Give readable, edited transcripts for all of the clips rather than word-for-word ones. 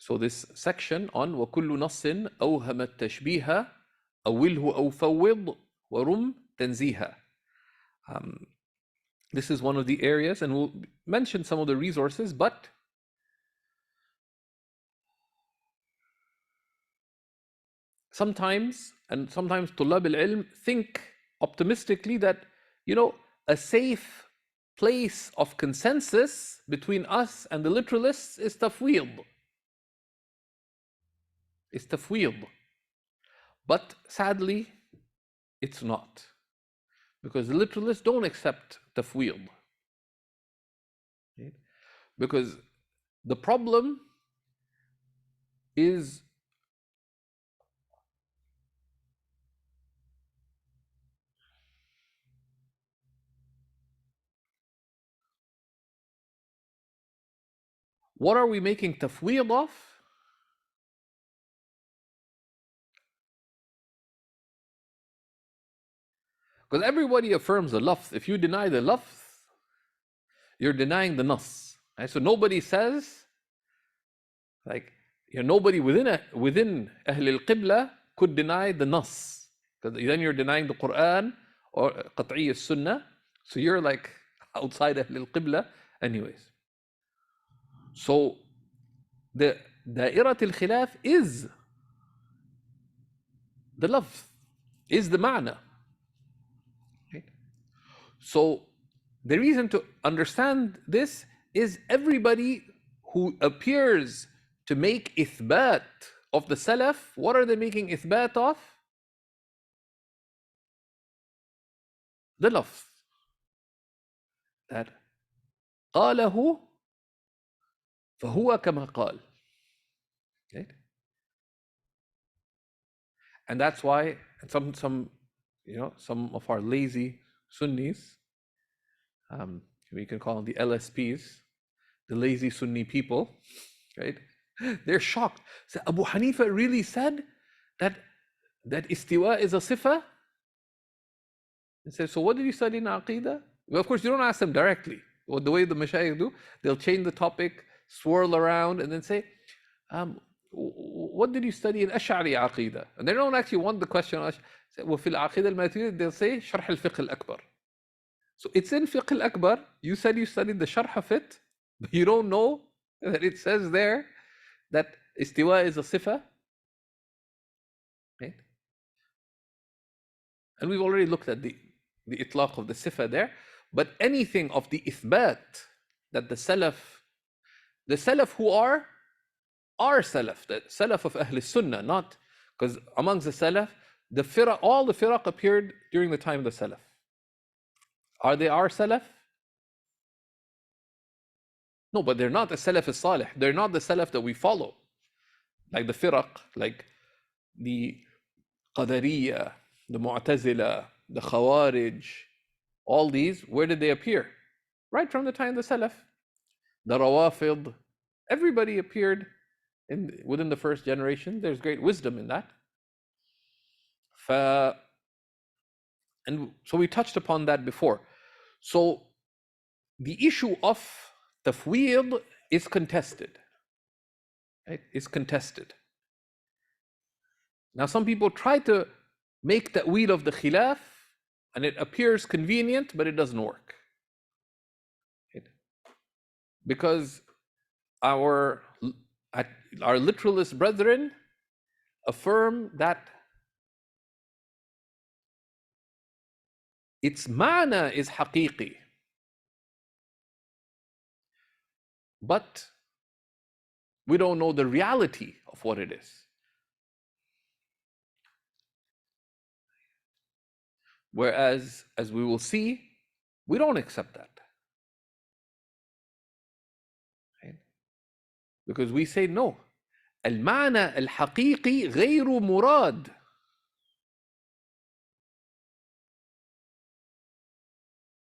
So this section on وَكُلُّ نَصٍ أَوْهَمَ التَّشْبِيهَ أَوِّلْهُ أَوْ فَوِّضْ وَرُمْ تَنْزِيهًا. This is one of the areas, and we'll mention some of the resources, but sometimes طلاب العلم think optimistically that, a safe place of consensus between us and the literalists is tafwid. But sadly, it's not. Because the literalists don't accept tafwid. Right? Because the problem is what are we making tafwid of? Because everybody affirms the lafz. If you deny the lafz, you're denying the nas. Right? So nobody says, nobody within Ahl al-Qibla could deny the nas. Because then you're denying the Quran or qat'i al-Sunnah. So you're outside Ahl al-Qibla anyways. So the da'irat al-khilaf is the lafz, is the ma'na. Right? So the reason to understand this is everybody who appears to make ithbat of the Salaf, what are they making ithbat of? The lafz. That قاله فهو كما قال. Right? And that's why some of our lazy Sunnis, we can call them the LSPs, the lazy Sunni people, right? They're shocked. So Abu Hanifa really said that istiwa is a sifa? They said, so what did you study in Aqidah? Well, of course, you don't ask them directly. Well, the way the Mashayikh do, they'll change the topic, swirl around, and then say, what did you study in Ash'ari Aqidah? And they don't actually want the question. Well, في العقيدة الماتريدية, they'll say, شرح الفقه الأكبر. So it's in Fiqh al-Akbar. You said you studied the Sharh of it, but you don't know that it says there that istiwa is a sifa. Right? And we've already looked at the itlaq of the sifa there. But anything of the ithbat that the Salaf who are Salaf, the Salaf of Ahl Sunnah, not because amongst the Salaf, all the firaq appeared during the time of the Salaf. Are they our Salaf? No, but they're not the Salaf as-Salih. They're not the Salaf that we follow. Like the firaq, like the Qadariyya, the Mu'tazila, the Khawarij, all these, where did they appear? Right from the time of the Salaf. The Rawafid, everybody appeared within the first generation. There's great wisdom in that. And so we touched upon that before. So the issue of tafwid is contested. Right? Is contested. Now some people try to make ta'wil of the khilaf, and it appears convenient, but it doesn't work. Right? Because our literalist brethren affirm that its ma'na is haqiqi. But we don't know the reality of what it is. Whereas, as we will see, we don't accept that. Right? Because we say no. المعنى الحقيقي غير مراد.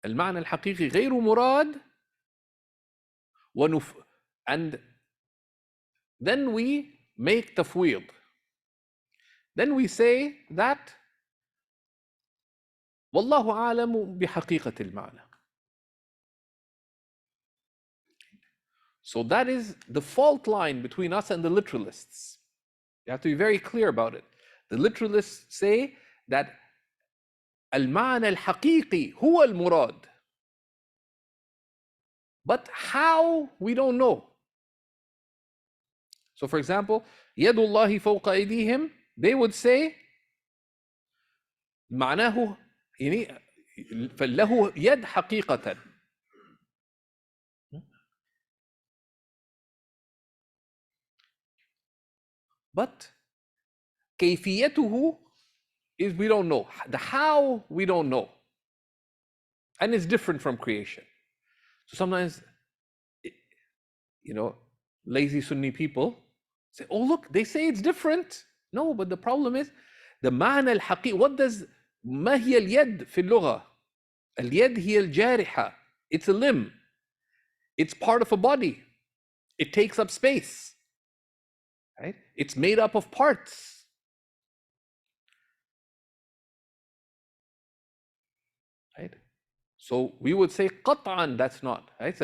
المعنى الحقيقي غير مراد. And then we make tafwid. Then we say that والله أعلم بحقيقة المعنى. So that is the fault line between us and the literalists. You have to be very clear about it. The literalists say that المعنى الحقيقي هو المراد. But how, we don't know. So for example, يد الله فوق أيديهم, they would say معناه يعني فله يد حقيقة. But كيفيته is we don't know. The how, we don't know. And it's different from creation. So sometimes, lazy Sunni people say, oh, look, they say it's different. No, but the problem is, the معنى الحقيقي, what does, ما هي اليد في اللغة؟ اليد هي الجارحة. It's a limb. It's part of a body. It takes up space. Right? It's made up of parts. Right? So we would say قطعا, that's not. Right?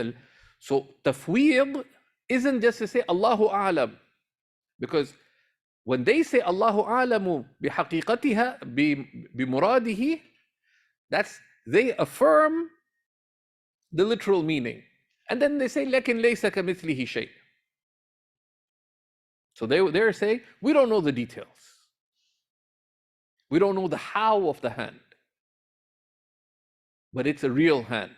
So tafweed isn't just to say Allahu a'lam, because when they say Allahu a'lamu bihaqiqatiha bimuradihi, that's, they affirm the literal meaning, and then they say lakin laysa kamithlihi shay. So they're saying we don't know the details, we don't know the how of the hand, but it's a real hand.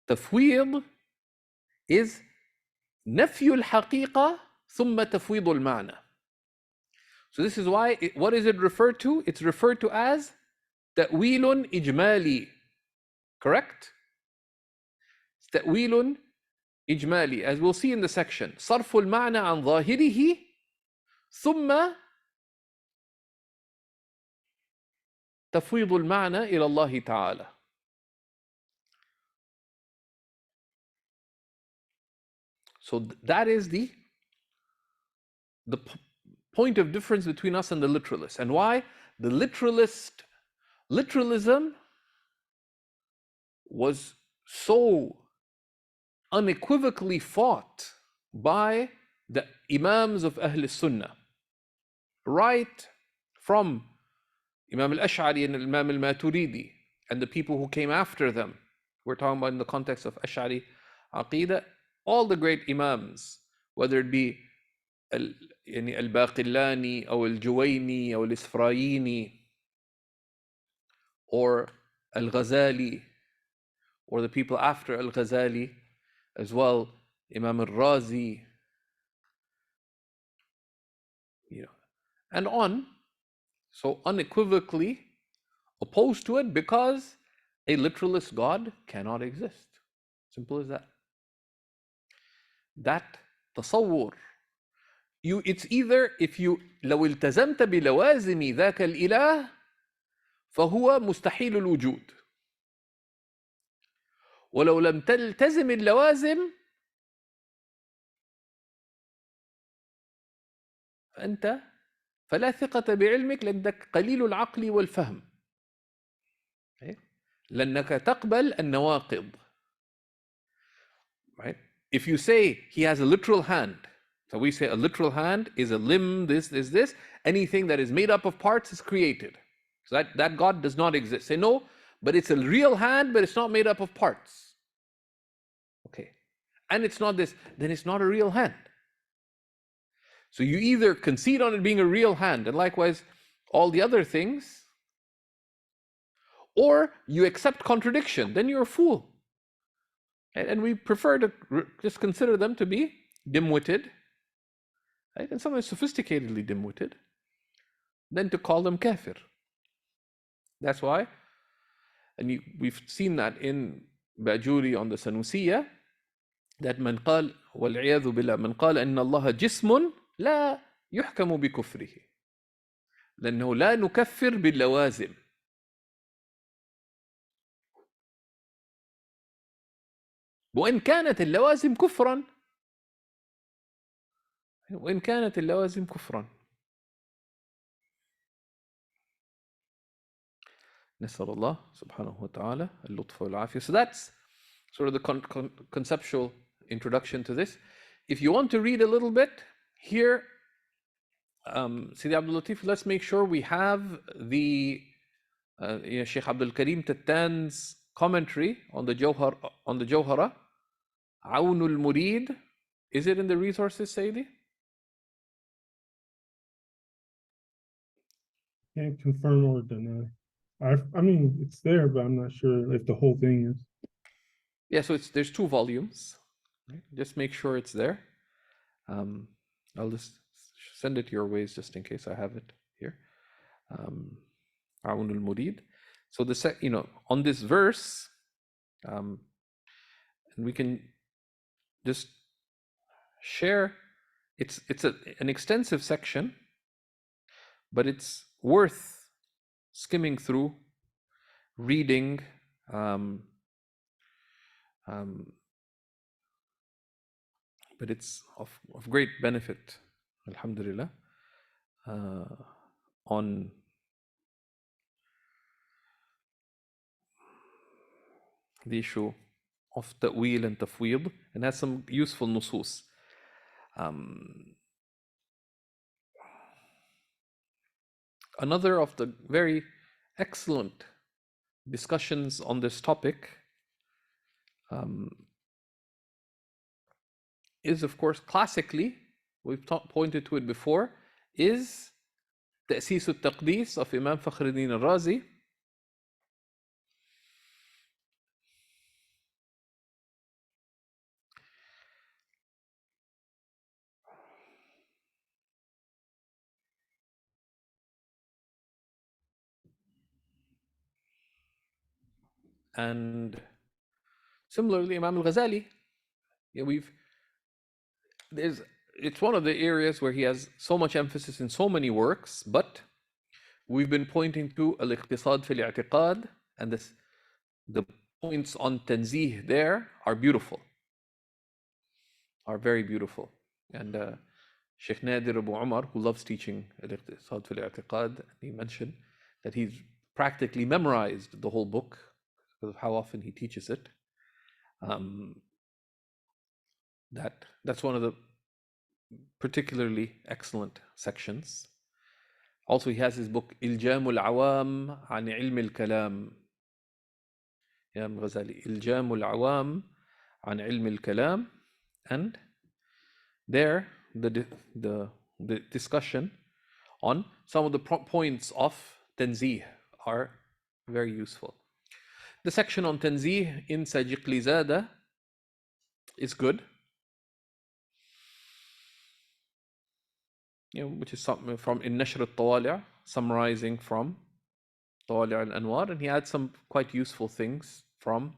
Tafweed is نفي الحقيقة ثم تفويض المعنى. So this is why, what is it referred to? It's referred to as تأويل إجمالي. Correct? تأويل إجمالي, as we'll see in the section. صرف المعنى عن ظاهره ثم تفويض المعنى إلى الله تعالى. So that is the point of difference between us and the literalists, and why the literalism was so unequivocally fought by the Imams of Ahl Sunnah, right from Imam al-Ash'ari and Imam al-Maturidi and the people who came after them. We're talking about in the context of Ash'ari Aqidah, all the great Imams, whether it be al-Baqillani or al-Juwayni or al-Isfrayini or al-Ghazali, or the people after al-Ghazali as well, Imam al-Razi, and on. So unequivocally opposed to it, because a literalist God cannot exist. Simple as that. That تصور, it's either, if you لو التزمت بلوازم ذاك الإله فهو مستحيل الوجود، ولو لم تلتزم اللوازم فأنت فلا ثقة بعلمك لأنك قليل العقل والفهم، لأنك تقبل النواقض. Right? If you say he has a literal hand, so we say a literal hand is a limb, this, anything that is made up of parts is created. So that God does not exist. Say no, but it's a real hand, but it's not made up of parts. Okay. And it's not this, then it's not a real hand. So you either concede on it being a real hand, and likewise all the other things, or you accept contradiction, then you're a fool. And we prefer to just consider them to be dim-witted, right? And sometimes sophisticatedly dim-witted, than to call them kafir. That's why, and we've seen that in Bajuri on the Sanusiya, that من قال والعياذ بالله من قال أن الله جسم لا يحكم بكفره لأنه لا نكفر باللوازم. وإن كانت اللوازم كفرا، وإن كانت اللوازم كفرا. نسأل الله سبحانه وتعالى اللطف والعافية. So sort of the conceptual introduction to this. If you want to read a little bit, here, Sidi Abdul Latif, let's make sure we have the Shaykh Abdul Karim Tattan's commentary on the Jawhara, Awnul Murid. Is it in the resources, Sayyidi? Can't confirm or deny. I mean, it's there, but I'm not sure if the whole thing is. Yeah, so there's 2 volumes. Right? Just make sure it's there. I'll just send it your ways just in case I have it here. Awn al-Murid. So on this verse, and we can just share. It's an extensive section, but it's worth skimming through, reading. But it's of great benefit, alhamdulillah, on the issue of ta'wil and tafweed, and has some useful nusus. Another of the very excellent discussions on this topic is, of course, classically, we've pointed to it before, is تأسيس التقديس of Imam Fakhruddin al-Razi. And similarly, Imam al-Ghazali, it's one of the areas where he has so much emphasis in so many works, but we've been pointing to al-Iqtisad fil i'tiqad, and the points on tanzih there are beautiful, are very beautiful. And Sheikh Nadir Abu Umar, who loves teaching al-Iqtisad fil i'tiqad, he mentioned that he's practically memorized the whole book because of how often he teaches it. That's one of the particularly excellent sections. Also, he has his book إلجام العوام عن علم الكلام. Imam Ghazali, إلجام العوام عن علم الكلام, and there the discussion on some of the points of tanzih are very useful. The section on tanzih in Sajiqli Zada is good, which is something from in Nashr al-Tawali', summarizing from Tawali' al-Anwar, and he had some quite useful things from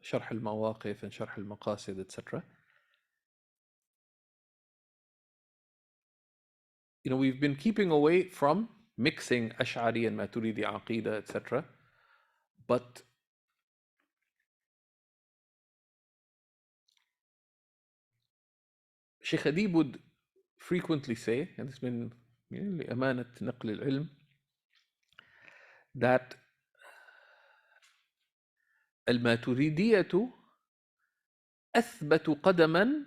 Sharh al-Mawaqif and Sharh al-Maqasid, etc. We've been keeping away from mixing Ash'ari and Maturidi Aqidah, etc. But Sheikh Adib would frequently say, and it's been لأمانة نقل العلم, that الماتريدية أثبت قدما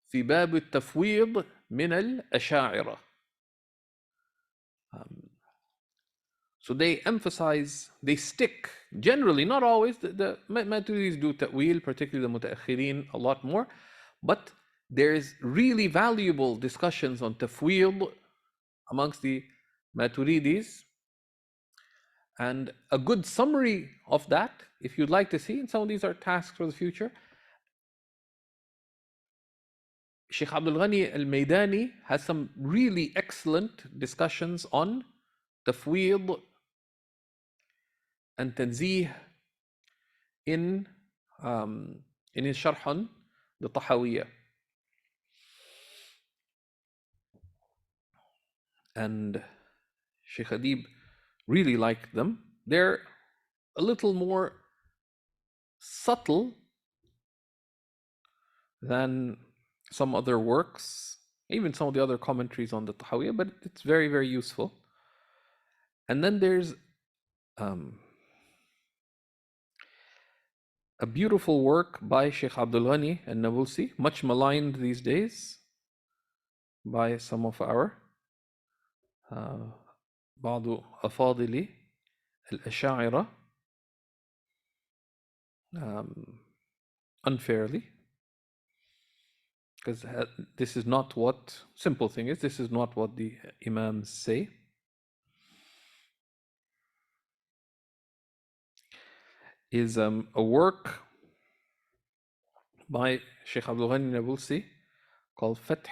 في باب التفويض من الأشاعرة. So they stick, generally, not always, the Maturidis do ta'wil, particularly the mutaakhirin, a lot more, but there's really valuable discussions on tafweed amongst the Maturidis, and a good summary of that, if you'd like to see, and some of these are tasks for the future, Sheikh Abdul Ghani al-Maydani has some really excellent discussions on tafweed and tanzih in his Sharh on the Tahawiyya. And Sheikh Adib really liked them. They're a little more subtle than some other works, even some of the other commentaries on the Tahawiyah, but it's very, very useful. And then there's a beautiful work by Sheikh Abdul Ghani al-Nabulsi, much maligned these days by some of our بعض أفاضل الأشاعرة unfairly, because this is not what, simple thing is, this is not what the Imams say. Is a work by Sheikh Abdul Ghani Nabulsi called Fath.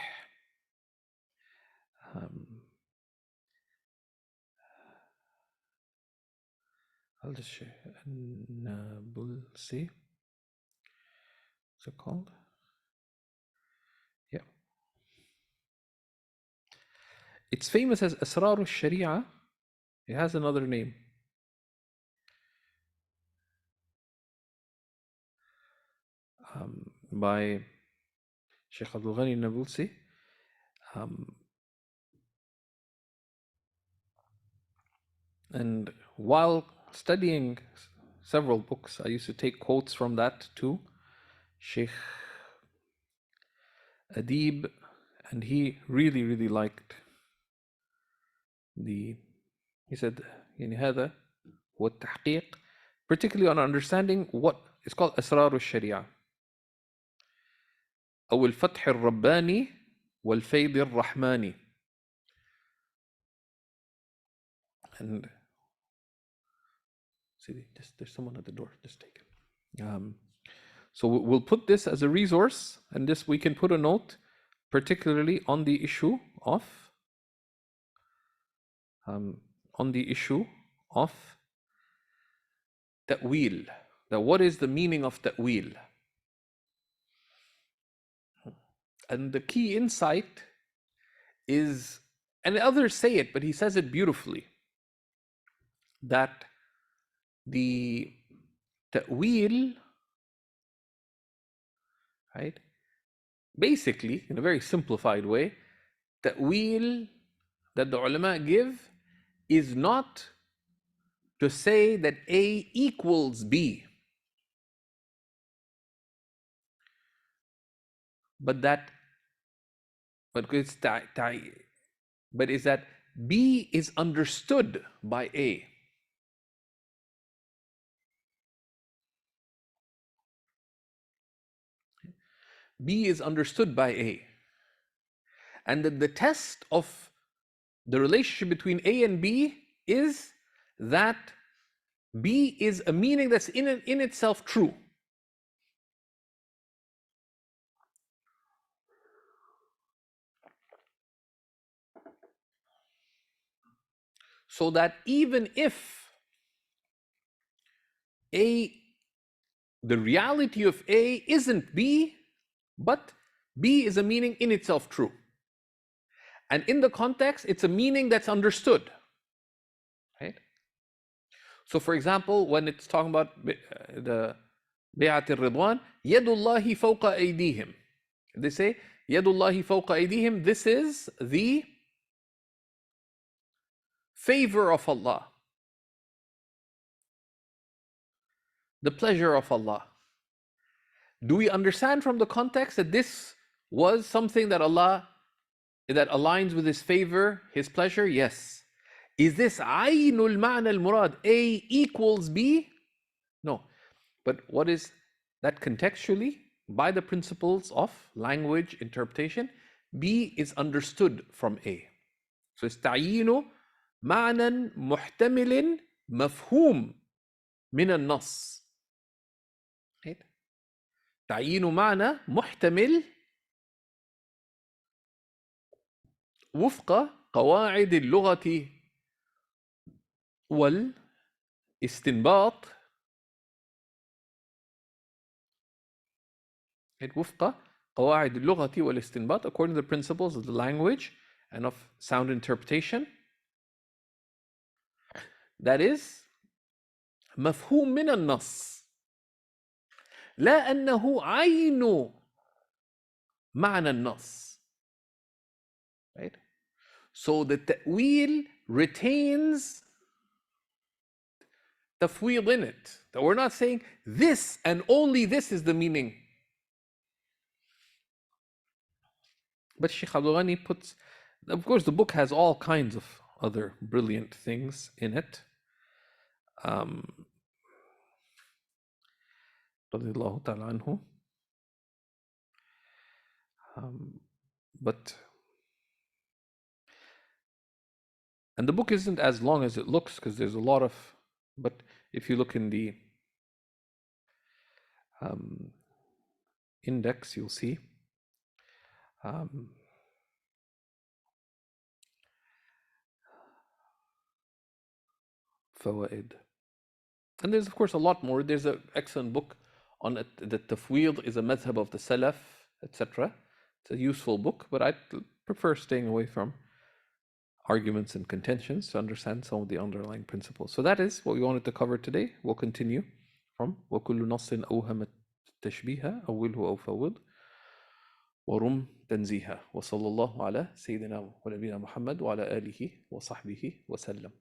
I'll just show you. Nabulsi. What's it called? Yeah. It's famous as Asrar al-Sharia. It has another name. By Sheikh Abdul Ghani Nabulsi. And while studying several books, I used to take quotes from that too. Sheikh Adib, and he really, really liked he said, يعني هذا هو التحقيق, particularly on understanding what is called أسرار الشريعة أو الفتح الرباني والفيض الرحماني. And see, there's someone at the door, just take it. So we'll put this as a resource, and this we can put a note, particularly on the issue of ta'wil. Now, what is the meaning of ta'wil? And the key insight is, and others say it, but he says it beautifully, that the ta'wil, right, basically, in a very simplified way, ta'wil that the ulama give is not to say that A equals B, but is that B is understood by A. B is understood by A. And that the test of the relationship between A and B is that B is a meaning that's in itself true. So that even if the reality of A isn't B, but B is a meaning in itself true. And in the context, it's a meaning that's understood. Right? So for example, when it's talking about the Bay'at al-Ridwan, Yadullahi fawqa aydihim. They say, Yadullahi fawqa aydihim, this is the favor of Allah, the pleasure of Allah. Do we understand from the context that this was something that that aligns with His favor, His pleasure? Yes. Is this Aynul Ma'na al-Murad, A equals B? No. But what is that contextually? By the principles of language interpretation, B is understood from A. So it's تعيين معنى محتمل مفهوم من النص. Right? تعيين معنى محتمل وفق قواعد اللغة والاستنباط. وفق قواعد اللغة والاستنباط, according to the principles of the language and of sound interpretation. That is مفهوم من النص لا أنه عين معنى النص. Right? So the ta'wil retains tafweed in it. That we're not saying this and only this is the meaning. But Shaykh Abdul Ghani puts, of course, the book has all kinds of other brilliant things in it. Radiallahu ta'ala anhu. But, and the book isn't as long as it looks because there's a lot of, but if you look in the index, you'll see fawaid. And there's, of course, a lot more. There's an excellent book on it, that tafweed is a madhab of the salaf, etc. It's a useful book, but I prefer staying away from arguments and contentions to understand some of the underlying principles. So that is what we wanted to cover today. We'll continue from وَكُلُّ نَصٍ أَوْهَمَ التَّشْبِيهَ أَوِّلْهُ أَوْ فَوِّضْ وَرُمْ تَنْزِيهَ وصلى الله على سيدنا ونبينا محمد وعلى آله وصحبه وسلم.